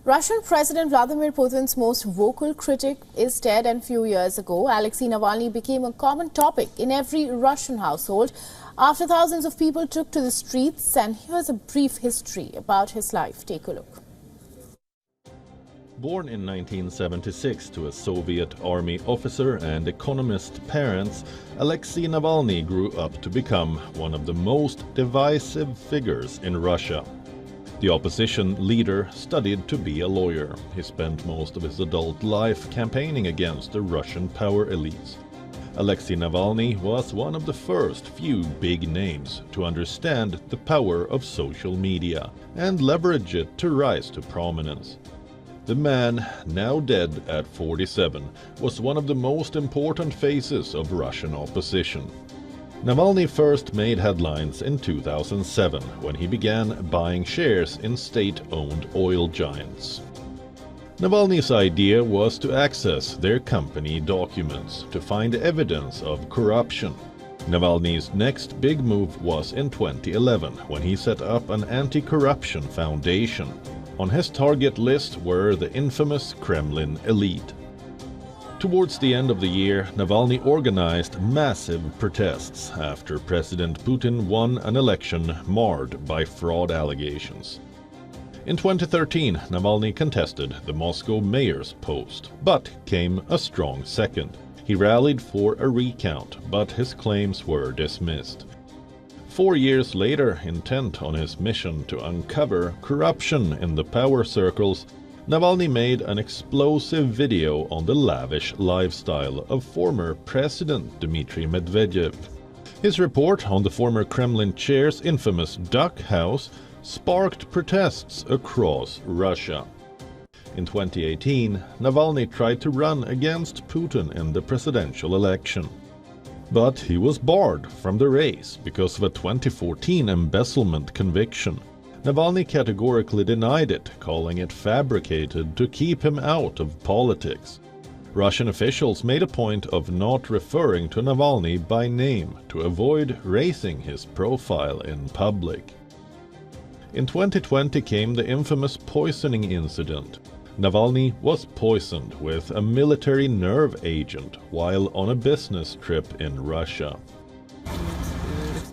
Russian President Vladimir Putin's most vocal critic is dead, and a few years ago, Alexei Navalny became a common topic in every Russian household after thousands of people took to the streets. And here's a brief history about his life. Take a look. Born in 1976 to a Soviet army officer and economist parents, Alexei Navalny grew up to become one of the most divisive figures in Russia. The opposition leader studied to be a lawyer. He spent most of his adult life campaigning against the Russian power elites. Alexei Navalny was one of the first few big names to understand the power of social media and leverage it to rise to prominence. The man, now dead at 47, was one of the most important faces of Russian opposition. Navalny first made headlines in 2007 when he began buying shares in state-owned oil giants. Navalny's idea was to access their company documents to find evidence of corruption. Navalny's next big move was in 2011 when he set up an anti-corruption foundation. On his target list were the infamous Kremlin elite. Towards the end of the year, Navalny organized massive protests after President Putin won an election marred by fraud allegations. In 2013, Navalny contested the Moscow mayor's post, but came a strong second. He rallied for a recount, but his claims were dismissed. 4 years later, intent on his mission to uncover corruption in the power circles, Navalny made an explosive video on the lavish lifestyle of former President Dmitry Medvedev. His report on the former Kremlin chair's infamous duck house sparked protests across Russia. In 2018, Navalny tried to run against Putin in the presidential election. But he was barred from the race because of a 2014 embezzlement conviction. Navalny categorically denied it, calling it fabricated to keep him out of politics. Russian officials made a point of not referring to Navalny by name to avoid raising his profile in public. In 2020 came the infamous poisoning incident. Navalny was poisoned with a military nerve agent while on a business trip in Russia.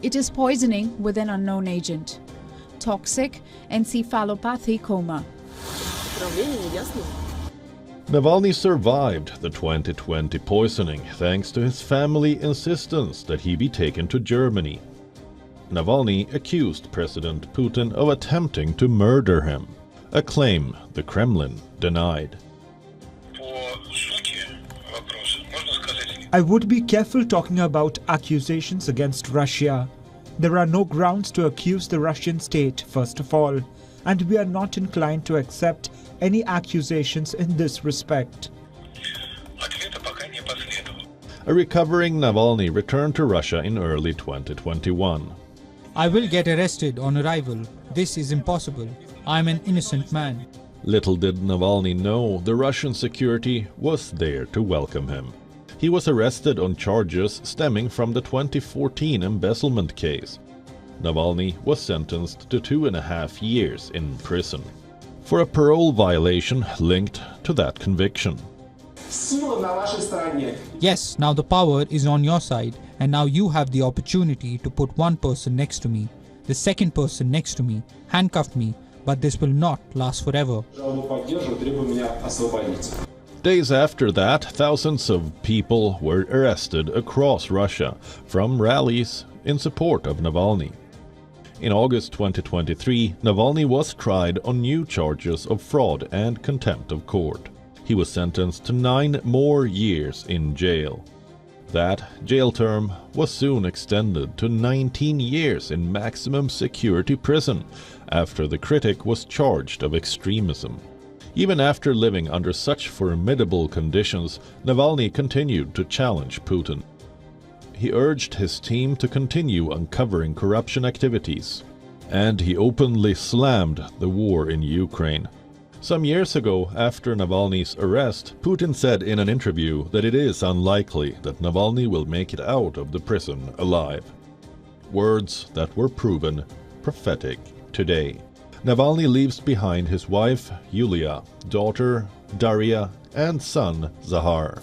It is poisoning with an unknown agent. Toxic encephalopathy coma. Navalny survived the 2020 poisoning thanks to his family insistence that he be taken to Germany. Navalny accused President Putin of attempting to murder him, a claim the Kremlin denied. I would be careful talking about accusations against Russia. There are no grounds to accuse the Russian state, first of all, and we are not inclined to accept any accusations in this respect. A recovering Navalny returned to Russia in early 2021. I will get arrested on arrival. This is impossible. I am an innocent man. Little did Navalny know the Russian security was there to welcome him. He was arrested on charges stemming from the 2014 embezzlement case. Navalny was sentenced to 2.5 years in prison for a parole violation linked to that conviction. Yes, now the power is on your side, and now you have the opportunity to put one person next to me, the second person next to me, handcuff me, but this will not last forever. Days after that, thousands of people were arrested across Russia from rallies in support of Navalny. In August 2023, Navalny was tried on new charges of fraud and contempt of court. He was sentenced to 9 more years in jail. That jail term was soon extended to 19 years in maximum security prison after the critic was charged of extremism. Even after living under such formidable conditions, Navalny continued to challenge Putin. He urged his team to continue uncovering corruption activities, and he openly slammed the war in Ukraine. Some years ago, after Navalny's arrest, Putin said in an interview that it is unlikely that Navalny will make it out of the prison alive. Words that were proven prophetic today. Navalny leaves behind his wife, Yulia, daughter, Daria, and son, Zahar.